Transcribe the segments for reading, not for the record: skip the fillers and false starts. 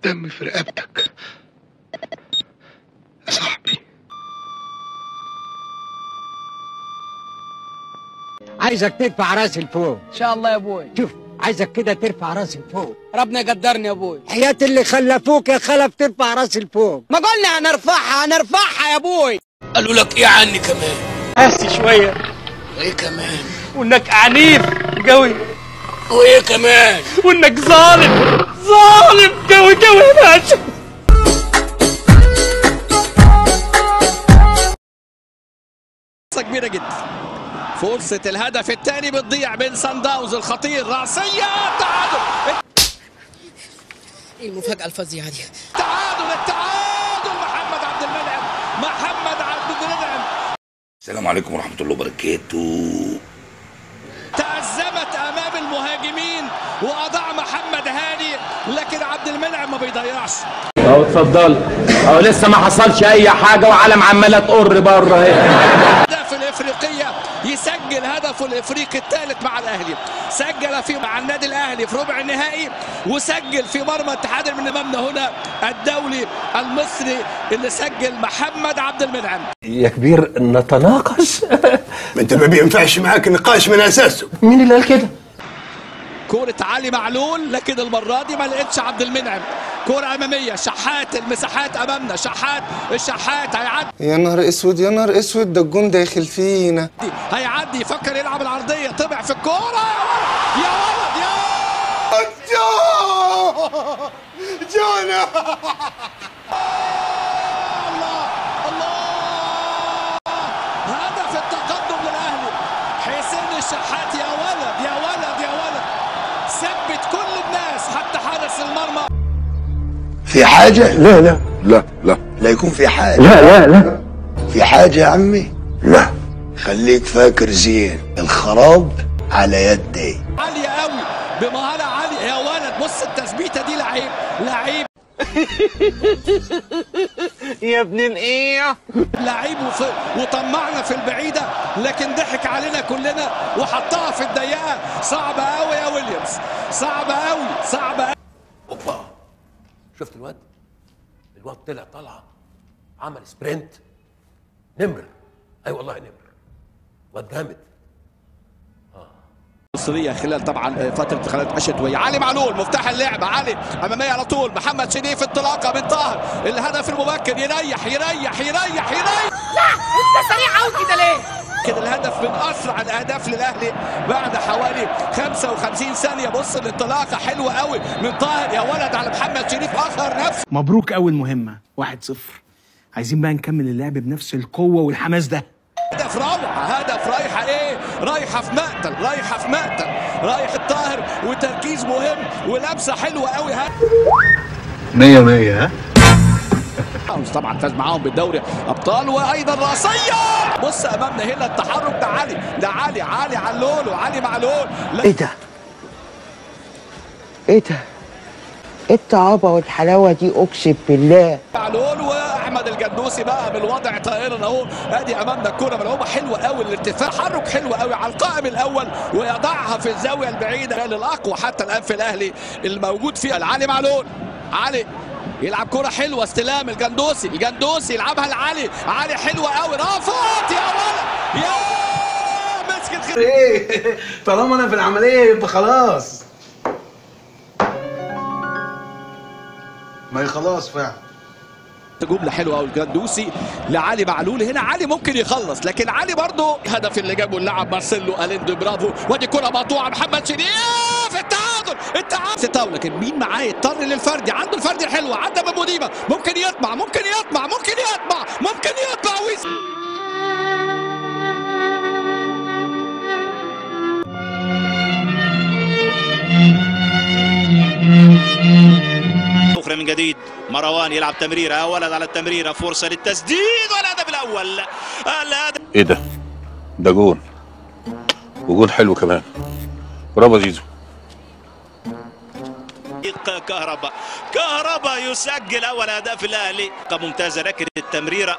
الدم في رقبتك يا صاحبي. عايزك ترفع راسي لفوق. ان شاء الله يا ابوي. شوف، عايزك كده ترفع راسي لفوق. ربنا يقدرني يا ابوي. حياة اللي خلفوك يا خلف ترفع راسي لفوق. ما قلنا هنرفعها يا ابوي. قالوا لك ايه عني كمان؟ قاسي شويه. وايه كمان؟ وانك عنيف قوي. وايه كمان؟ وانك ظالم قوي قوي يا باشا. فرصة كبيرة جدا. فرصة الهدف الثاني بتضيع بين سان داونز الخطير، رأسية، تعادل. ايه المفاجأة الفظيعة دي؟ التعادل محمد عبد المنعم. السلام عليكم ورحمة الله وبركاته. تأزمت أمام المهاجمين وأضاع محمد هاني، لكن عبد المنعم ما بيضيعش. اهو اتفضل، اهو لسه ما حصلش أي حاجة وعلم عمالة تقر بره اهي. الأهداف الإفريقية يسجل هدفه الإفريقي الثالث مع الأهلي، سجل في مع النادي الأهلي في ربع النهائي، وسجل في مرمى اتحاد من أمامنا هنا الدولي المصري اللي سجل محمد عبد المنعم. يا كبير نتناقش. ما انت ما بينفعش معاك نقاش من اساسه. مين اللي قال كده؟ كرة علي معلول، لكن المرة دي ما لقيتش عبد المنعم. كرة أمامية، شحات، المساحات أمامنا، الشحات هيعدي. يا نهار اسود يا نهار اسود، ده الجون داخل فينا. هيعدي، يفكر يلعب العرضية، طمع في الكورة. يا ولد يا جونا الله، هدف التقدم للأهلي. حسين الشحات، يا ولد يا ولد يا ولد، ثبت كل الناس حتى حارس المرمى. في حاجة؟ لا يكون في حاجة. لا في حاجة يا عمي؟ لا. خليك فاكر زين، الخراب على يدي. عالية قوي بمهارة عالية يا ولد، بص التثبيتة دي، لعيب يا ابن الايه؟ لعيب وطمعنا في البعيدة، لكن ضحك علينا كلنا وحطها في الضيقة. صعبة قوي يا ويليامز، صعبة قوي. اوبا، شفت الواد طلع طلعه، عمل سبرنت، نمر. اي والله نمر، واد جامد. مصرية خلال طبعا فترة خلال الشتوية. علي معلول مفتاح اللعبة، علي أمامية على طول، محمد شريف انطلاقة من طاهر، الهدف المبكر، يريح. لا انت سريع قوي كده ليه؟ كده الهدف من أسرع الأهداف للأهلي بعد حوالي 55 ثانية. بص الانطلاقة حلوة قوي من طاهر، يا ولد، على محمد شريف آخر نفسه. مبروك أول مهمة 1-0. عايزين بقى نكمل اللعب بنفس القوة والحماس ده. هدف روعة، هدف رايحة في مقتل، رايح الطاهر وتركيز مهم ولمسة حلوة قوي. مية مية. طبعا فاز معاهم بالدوري ابطال، وايضا راسية. بص امامنا هنا التحرك ده علي علي معلول. ايه ده؟ ايه الطعابة والحلاوة دي، اقسم بالله. معلول واحمد الجندوسي بقى بالوضع طائرا اهو. ادي امامنا الكرة ملعوبة حلوة قوي، الارتفاع، تحرك حلو قوي على القائم الاول، ويضعها في الزاوية البعيدة للاقوى حتى الان في الاهلي الموجود فيها. علي معلول، علي يلعب كرة حلوة، استلام الجندوسي يلعبها لعلي، علي حلوة قوي، رافت يا ولد، يا مسك ايه، طالما انا في العملية يبقى خلاص. ما هي خلاص فعلا. جملة حلوة قوي الجندوسي لعلي معلول. هنا علي ممكن يخلص، لكن علي برضه الهدف اللي جابه اللاعب مارسيلو أليندو، برافو. ودي كرة مقطوعة، محمد شريف، التعادل. لكن مين معاه يضطر للفردي، عنده الفردي الحلوة، عدى بموديبة، ممكن يطمع أخرى من جديد. مروان يلعب تمريرة، يا ولد على التمريرة، فرصة للتسديد والهدف الأول. ايه ده جون، وجون حلو كمان. برافو زيزو. كهربا يسجل اول اهداف الاهلي. ممتازه، لكن التمريره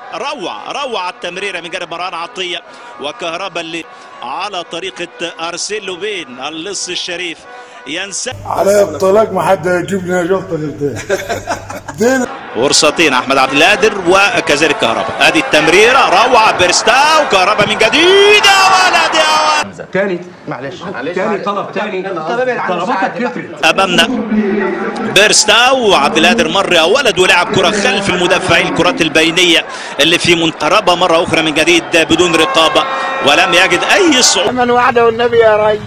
روعه التمريره من جانب مروان عطيه، وكهربا اللي على طريقه ارسيلو بين اللص الشريف ينسى على الطلاق ما حد هيجيب لنا جلطه غير ده. فرصتين احمد عبد القادر وكذلك كهربا. ادي التمريره روعه بيرستاو كهربا من جديد يا ولد يا ولد. تاني معلش تاني طلب تاني طلباتك كترت. امامنا بيرستاو وعبد القادر مر يا ولد ولعب كره خلف المدافعين الكرات البينيه اللي في منقربه مره اخرى من جديد بدون رقابه ولم يجد اي صعوبه. كمان واحده والنبي يا ريس.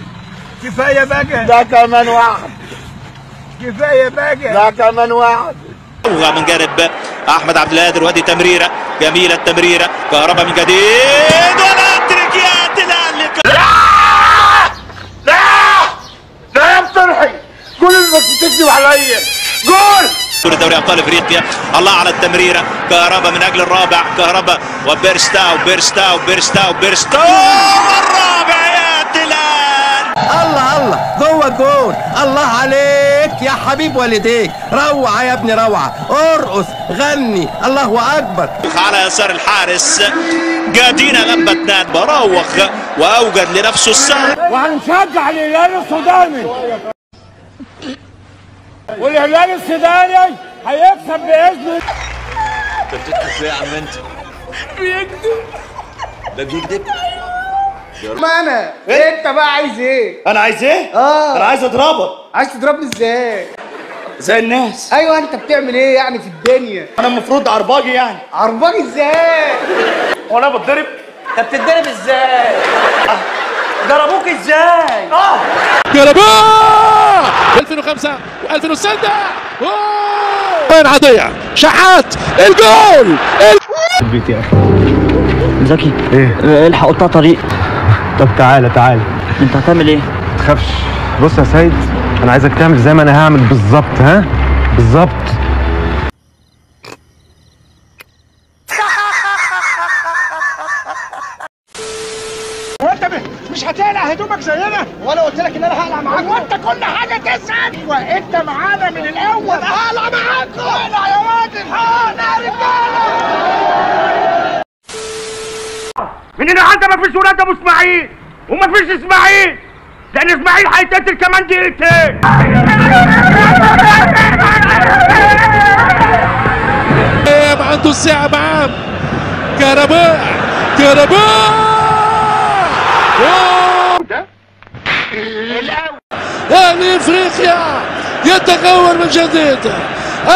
كفايه بقى. ده كمان واحد. كفايه بقى. ده كمان واحد. من جانب احمد عبد القادر وادي تمريره جميله التمريره كهربا من جديد ولا تركيات الاهلي. لا يا بترحي قول انك بتكذب عليا. جول دوري ابطال افريقيا. الله على التمريره كهربا من اجل الرابع كهربا وبيرستاو الرابع يا تلال. الله جوه الجول. الله عليك يا حبيب والديك. روعه يا ابني روعه. ارقص غني الله اكبر. على يسار الحارس جادينا لبتنان براوغ واوجد لنفسه السهل. وهنشجع الهلال السوداني والهلال السوداني هيكسب باذن الله. انت بتضحك ليه يا عم انت؟ بيكذب. ده بيكذب؟ ما انا انت بقى عايز ايه؟ انا عايز ايه؟ انا عايز اضربك. عايز تضربني ازاي؟ زي الناس. ايوه انت بتعمل ايه يعني في الدنيا؟ انا المفروض عرباجي يعني. عرباجي ازاي؟ وانا بتضرب؟ انت بتتضرب ازاي؟ ضربوك ازاي؟ كهرباء 2005 و2006 وين عادية شحات الجول. البيت يا اخي زكي. ايه الحق قطع طريق. طب تعالى انت هتعمل ايه؟ ما تخافش. بص يا سيد انا عايزك تعمل زي ما انا هعمل بالظبط. ها بالظبط. وانت مش هتقلع هدومك زينا؟ وانا قلت لك ان انا هقلع معاك. وانت كل حاجه تسال وانت معانا من الاول. هقلع معاكم. اقلع يا راجل. هقلع يا رجاله. من النهارده مفيش ولاد ابو اسماعيل ومفيش اسماعيل لان اسماعيل هيتقتل كمان دقيقتين. عنده الساعة معاه كهرباء أهلي افريقيا يتغول من جديد.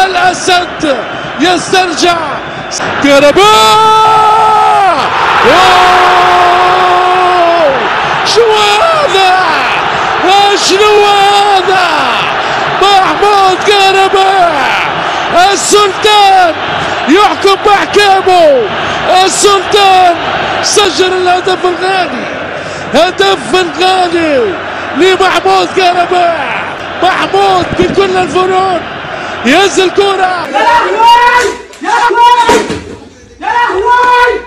الاسد يسترجع كهرباء. شنو هذا؟ محمود كهرباء السلطان يحكم بأحكامه. السلطان سجل الهدف الغالي لمحمود كهرباء. محمود بكل الفنون ينزل كرة. يا لهوي يا لهوي يا لهوي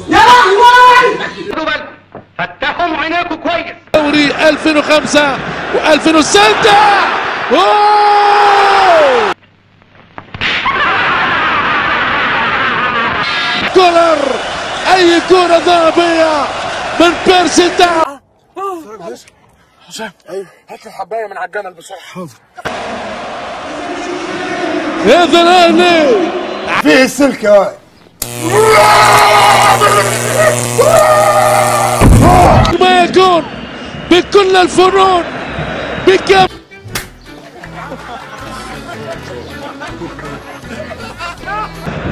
يا لهوي. فتحوا عينيكم كويس. دوري 2005 و2006 كولر. اي كرة ذهبية من بيرسي تاو. حسام ايوه هات لي حبايه من على الجمل بسرعه. حاضر. هذا الاهلي فيه السلك يا واد. ما يكون بكل الفنون بكم.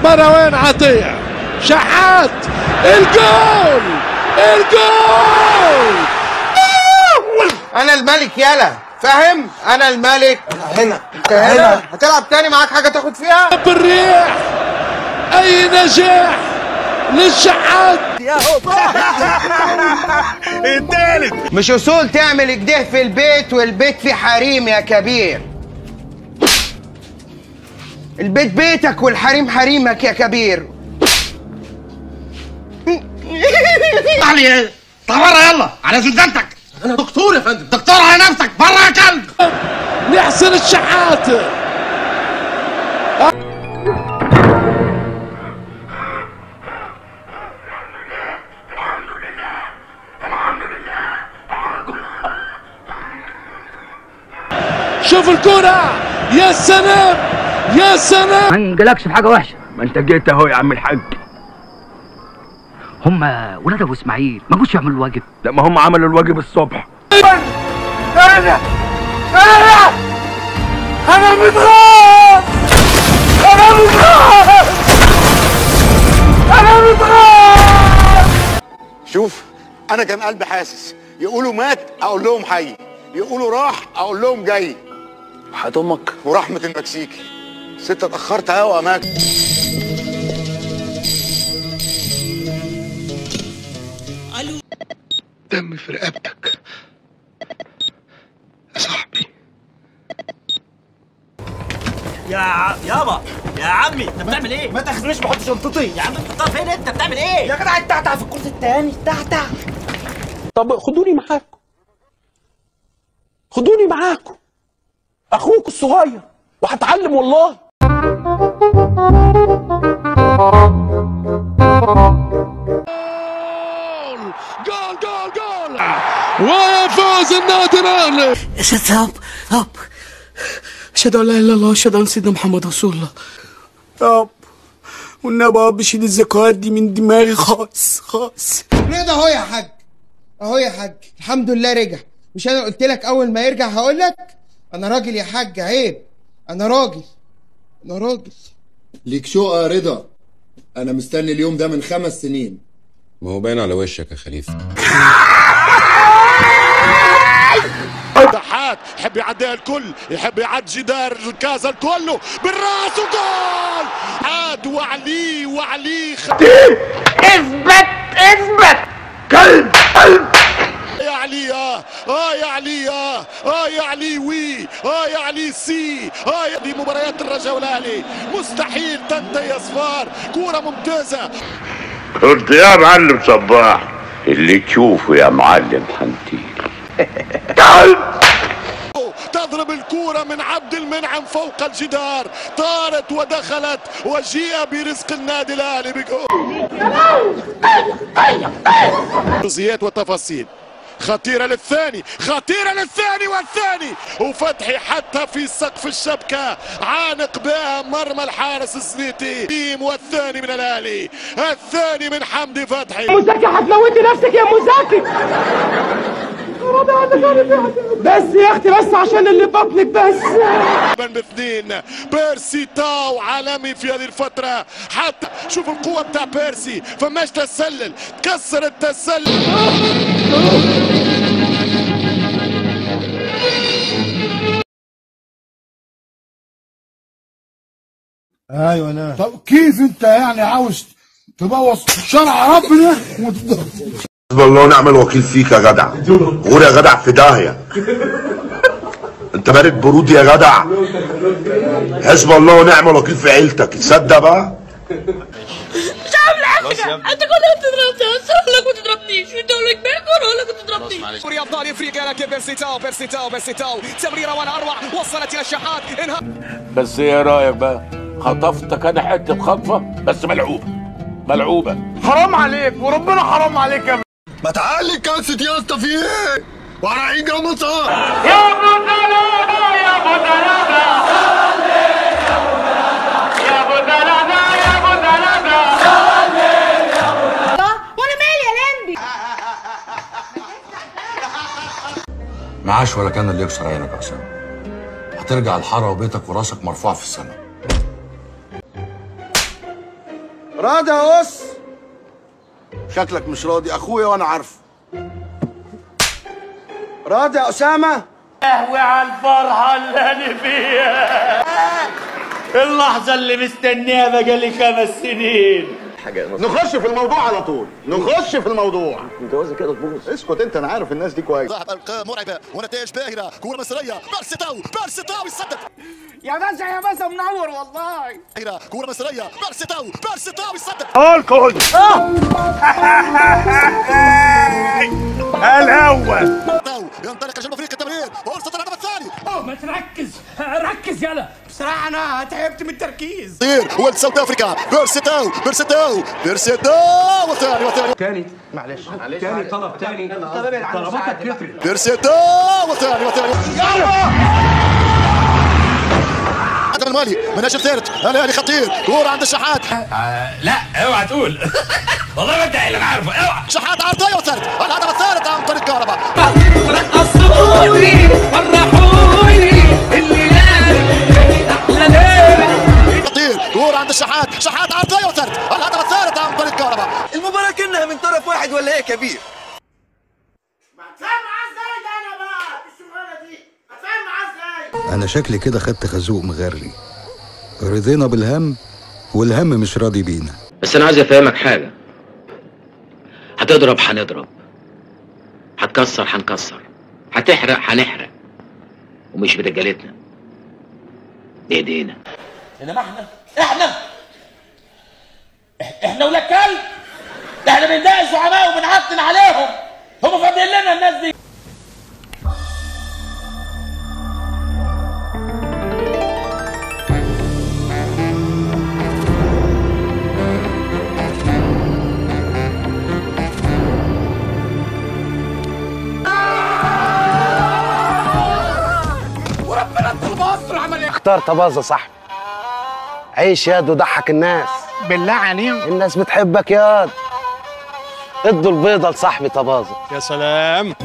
مروان عطية شحات الجول. انا الملك يالا فاهم؟ انا الملك. هنا انت هنا هتلعب تاني معاك حاجه تاخد فيها بالريح. اي نجاح للشحات. التالت. مش اصول تعمل كده في البيت والبيت فيه حريم يا كبير. البيت بيتك والحريم حريمك يا كبير. تعالي بره يلا على زنزانتك. انا دكتور يا فندم. دكتور على نفسك بره يا كلب. نحسن الشحات. الحمد لله شوف الكرة، يا سلام يا سلام. ما نجلكش في حاجه وحشه. ما انت جيت اهو يا عم الحاج. هم ولاد ابو اسماعيل ما جوش يعملوا الواجب. لا ما هم عملوا الواجب الصبح. انا متغاظ، انا متغاظ. شوف انا كان قلبي حاسس، يقولوا مات اقول لهم حي، يقولوا راح اقول لهم جاي. وحياة امك ورحمة المكسيكي ست اتأخرت قوي اماكن. دم في رقبتك يا صاحبي. يابا يا عمي انت بتعمل ايه؟ ما تاخذنيش بحط شنطتي يا عم انت فين؟ انت بتعمل ايه؟ يا جدع التعتع في الكرسي التاني، التعتع. طب خدوني معاكم، خدوني معاكم، اخوك الصغير وهتعلم والله. جول جول جول ويفوز النادي الاهلي. هب اشهد ان لا اله الا الله واشهد ان سيدنا محمد رسول الله. طب والنبي يا شيل الذكريات دي من دماغي خالص خالص. رضا اهو يا حاج، اهو يا حاج، الحمد لله رجع. مش انا قلت لك اول ما يرجع هقول لك؟ انا راجل يا حاج، عيب. انا راجل، انا راجل. ليك شقة يا رضا، انا مستني اليوم ده من 5 سنين. ما هو باين على وشك يا خليفه. تحات يحب يعديها الكل، يحب يعدي جدار الكازا كله بالراس وجول. عاد وعليه وعليه اثبت كلب يا علي يا علي يا علي وي يا علي سي دي مباريات الرجاء والاهلي مستحيل تنتهي اصفار. كوره ممتازه. قلت يا معلم صباح اللي تشوفه يا معلم حنتي. تضرب الكرة من عبد المنعم فوق الجدار، طارت ودخلت وجيء برزق النادي الاهلي بجول. جزئيات وتفاصيل خطيرة للثاني، خطيرة للثاني والثاني، وفتحي حتى في سقف الشبكة عانق بها مرمى الحارس الزنيتي. والثاني من الاهلي، الثاني من حمدي فتحي. مزاكي هتموتي نفسك يا مزاكي. بس يا اختي بس عشان اللي بطنك بس. باثنين بيرسي تاو عالمي في هذه الفترة. حتى شوف القوة بتاع بيرسي، فماش تسلل، كسر التسلل. ايوه انا. طب كيف انت يعني عاوز تبوظ شرع ربنا؟ حسب الله ونعم الوكيل فيك يا جدع. غور يا جدع في داهيه. انت بارد برود يا جدع. حسب الله ونعم الوكيل في عيلتك. تصدق بقى؟ مش عامل حاجه. انت كنت بتضربني، بس انا كنت تضربنيش. انت ولا كبير ولا كنت تضربنيش. كوريا ابطال افريقيا لكن بيرسي تاو تمريره ولا اروع، وصلت الى الشحات. بس ايه رايك بقى؟ خطفتك انا حته خطفه بس ملعوبه. حرام عليك وربنا حرام عليك يا ما تعالي كاسة يا اسطى في ايه؟ وعلى عيد رمضان. يا ابو دلالة يا ابو دلالة يا ابو دلالة يا ابو دلالة. وانا مالي يا لمبي؟ معاش ولا كان اللي يكسر عينك يا اسامه. هترجع الحاره وبيتك وراسك مرفوع في السماء. راضي يا قص؟ شكلك مش راضي اخويا وانا عارفه. راضي يا اسامه؟ قهوة على الفرحة اللي انا فيها. اللحظة اللي مستنيها بقالي 5 سنين. نخش في الموضوع على طول، نخش في الموضوع. الجوازه كده تبوظ. اسكت انت، انا عارف الناس دي كويس. مرعبه ونتائج باهره، كوره مصريه، بيرسي تاو يصدق. يا باشا يا باشا منور والله. كوره مصريه، بيرسي تاو يصدق. الكل الاول ينطلق جنوب افريقيا التمرير، فرصه الهدف الثاني. ما تركز، ركز يلا. بصراحه انا تعبت من التركيز. ولد ساوث افريكا، بيرسي تاو والثاني تاني معلش تاني طلب تاني. طلباتك كترت. بيرسي تاو والثاني المالي من اجل ثالث الاهلي خطير كوره عند الشحات. لا اوعى تقول والله ما انت اللي عارفه. اوعى شحات عرضيه وثالث الهدف الثالث عن طريق كهرباء. رقصوني فرحوني خطير كوره عند الشحات، شحات عرضيه وثالث الهدف الثالث عن طريق كهرباء. المباراة كأنها من طرف واحد ولا ايه كبير؟ أنا شكلي كده خدت خازوق مغري، رضينا بالهم والهم مش راضي بينا. بس أنا عايز أفهمك حاجة، هتضرب هنضرب، هتكسر هنكسر، هتحرق هنحرق، ومش برجالتنا بإيدينا. انما احنا ولاد كلب، احنا بندعي زعماء وبنعطل عليهم، هم فاضيين لنا الناس دي. اختار طبازة صاحبي، عيش ياد وضحك الناس بالله عليهم، الناس بتحبك ياد. ادوا البيضة لصاحبي طبازة. يا سلام.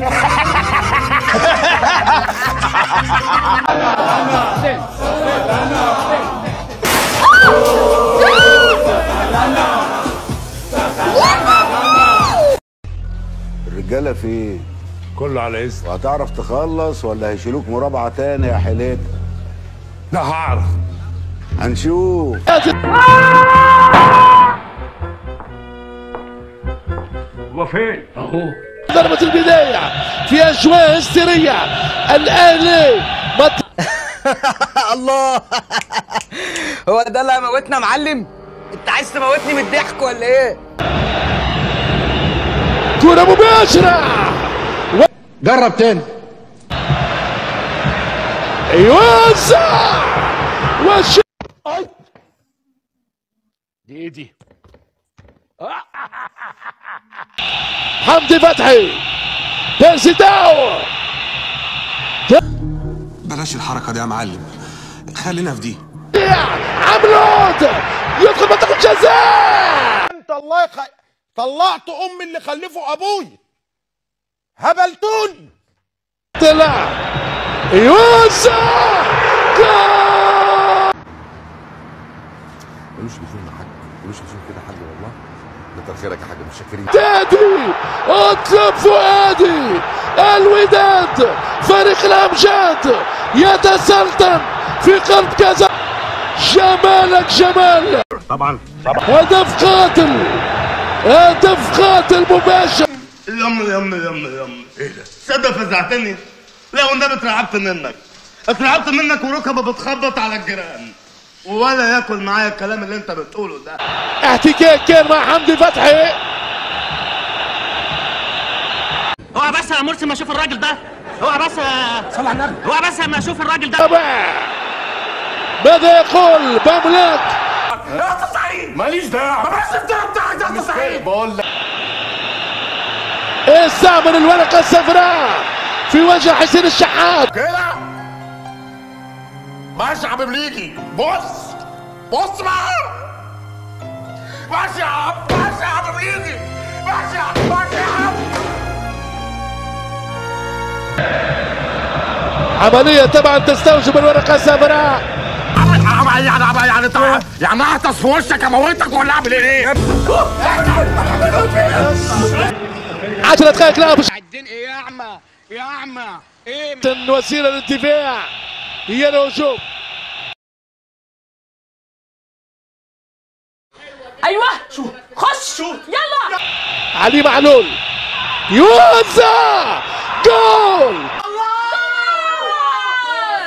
الرجالة فين؟ كله على اسم. وهتعرف تخلص ولا هيشيلوك مرابعة تاني يا حليت؟ لا هعرف. هنشوف. هو فين؟ اهو. ضربة البداية في أجواء هستيرية. الأهلي الله، هو ده اللي هيموتنا يا معلم؟ انت عايز تموتني من الضحك ولا ايه؟ كرة مباشرة. جرب تاني. يوزع دي حمدي فتحي بيرسي تاو. بلاش الحركة دي يا معلم، خلينا في دي. عمرود يدخل منطقة الجزاء. انت الله طلعت امي اللي خلفوا ابوي، هبلتوني. طلع يوسع ملوش لزوم يا حاج، ملوش لزوم كده يا حاج والله. كتر خيرك يا حاج، متشكرين. تادي اطلب فؤادي الوداد فريق الامجاد يتسلطن في قلب كذا. جمالك جمال. طبعا هدف قاتل، هدف قاتل مباشر. يم ايه ده؟ صدق فزعتني. لا والنبي اترعبت منك وركبه بتخبط على الجيران، ولا ياكل معايا الكلام اللي انت بتقوله ده. احتكاك كان مع حمدي فتحي. اوعى بس يا مرسي ما اشوف الراجل ده، اوعى بس صلى على النبي، اوعى بس ما اشوف الراجل ده. ماذا يقول باملاك؟ يا سعيد ماليش دعوه، بس بتاعك يا سعيد. بقول لك استعمل الورقه الصفراء في وجه حسين الشحات. كده ماشي يا حبيب ليجي. بص بقى، ماشي يا عم، ماشي يا حبيب ليجي، ماشي يا عم. عملية طبعا تستوجب الورقة الصفراء. يعني اعطس في وشك اموتك ولا اعمل ايه؟ 10 دقائق لعب. عايزين ايه يا اعمى؟ يا اعمى ايه؟ وسيلة للدفاع هي الهجوم. ايوه خش يلا. علي معلول يوزع جول.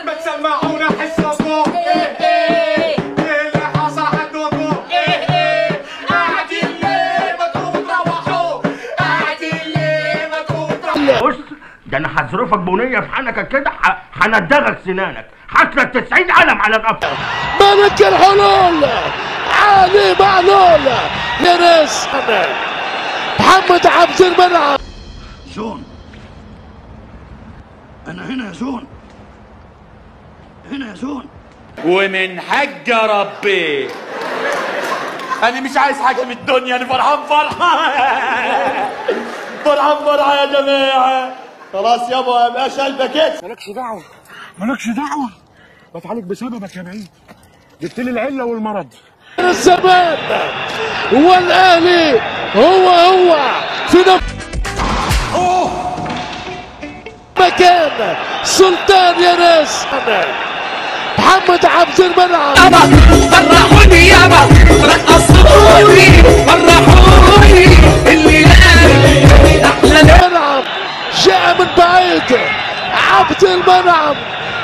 ما تسمعونا حسكم. ايه اللي حصل عندكم؟ قاعدين ليه ما تروحوا؟ قاعدين ليه ما تروحوا؟ بص ده انا هظروفك بنيه في حنكك كده، هندغك سنانك، هاكلك 90 قلم على القفا. ملك الحلول علي معلول يا ناس. محمد عبد المنعم. جون انا هنا يا جون، هنا يا جون. ومن حج ربي. انا مش عايز حاجه من الدنيا، انا فرحان فرحان يا جماعه. خلاص يابا ما يبقاش قلبك كده. مالكش دعوه بتعالج بسببك يا بعيد. جبت لي العله والمرض. الزمان والاهلي هو في مكان سلطان يا ناس. محمد عبد المنعم فرحوني يابا رقصوني فرحوني اللي احلى المنعم جاء من بعيد. عبد المنعم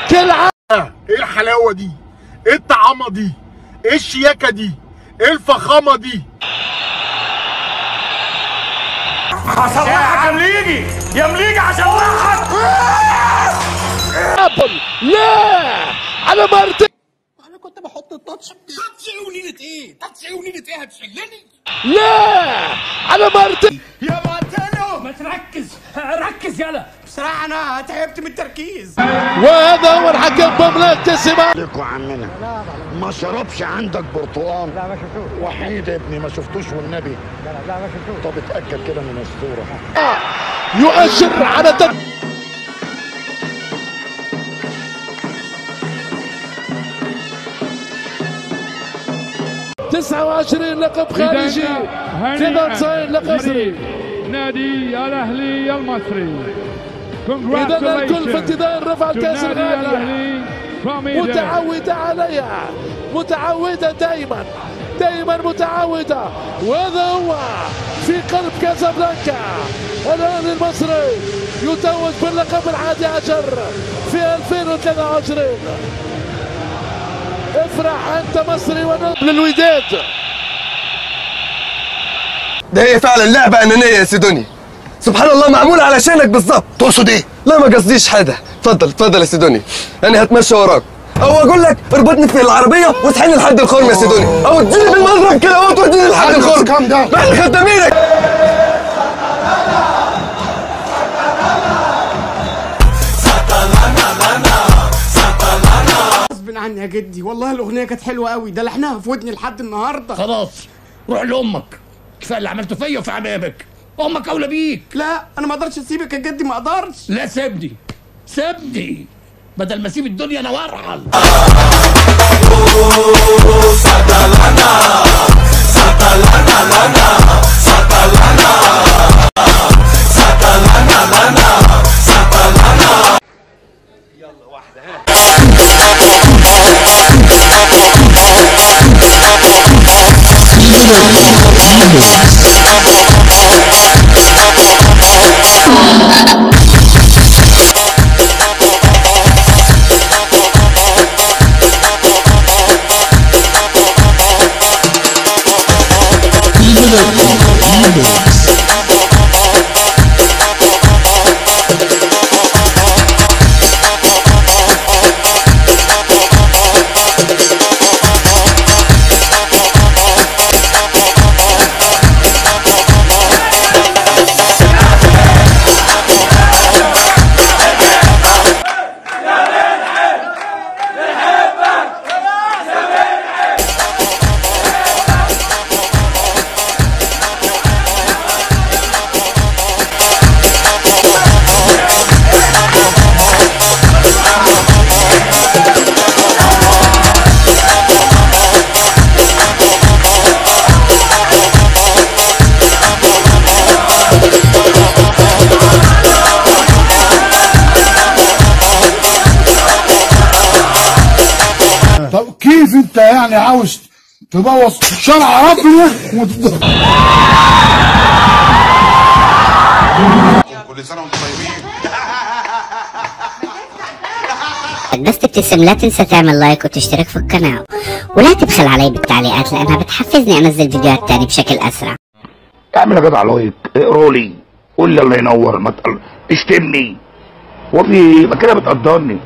كالعادة. ايه الحلاوه دي؟ ايه الطعامه دي؟ ايه الشياكه دي؟ ايه الفخامه دي؟ هصلحك يا مليجي هصلحك. لا على مرتين. انا كنت بحط التاتش ونيلة ايه؟ تاتش ونيلة ايه هتشلني؟ لا على مرتين. يا مارتينو ما تركز ركز يلا. بصراحه انا تعبت من التركيز. وهذا هو الحكم بمملكة السماء. لكم عمنا ما شربش عندك برتقال؟ لا ما شفتوش. وحيد يا ابني ما شفتوش والنبي. لا ما شفتوش. طب اتاكد كده من الصوره. يؤشر على 29 لقب خارجي، 92 لقب مصري. نادي الاهلي المصري. إذا الكل في انتظار رفع الكاس الغالية، متعودة عليها، متعودة دائما متعودة. وهذا هو في قلب كازابلانكا. الاهلي المصري يتوج باللقب 11 في 2023. افرح انت مصري ونصر للوداد. ده هي فعلا لعبه انانيه يا سيدوني. سبحان الله معموله علشانك بالظبط. تقصد ايه؟ لا ما قصديش حاجه. اتفضل يا سيدوني، انا هتمشى وراك او اقول لك اربطني في العربيه وتحن لحد الخرم يا سيدوني، او تجيني بالمضرب كده او توديني لحد الخرم. كام ده؟ احنا خدامينك. غصب عني يا جدي والله الاغنيه كانت حلوه قوي، ده لحنها في ودني لحد النهارده. خلاص روح لامك، كفايه اللي عملته فيا وفي عمامك. امك اولى بيك. لا انا ما اقدرش اسيبك يا جدي، ما اقدرش. لا سيبني بدل ما اسيب الدنيا انا وارحل. يلا واحده طب كيف انت يعني عاوز تبوظ شرع ربنا كل سنه وانتم طيبين. بس تبتسم لا تنسى تعمل لايك وتشترك في القناة ولا تبخل علي بالتعليقات لأنها بتحفزني أنزل فيديوهات تاني بشكل أسرع. اعمل يا جدع لايك، اقرا لي، قول لي الله ينور، ما اشتمني وفي ما كده بتقدرني.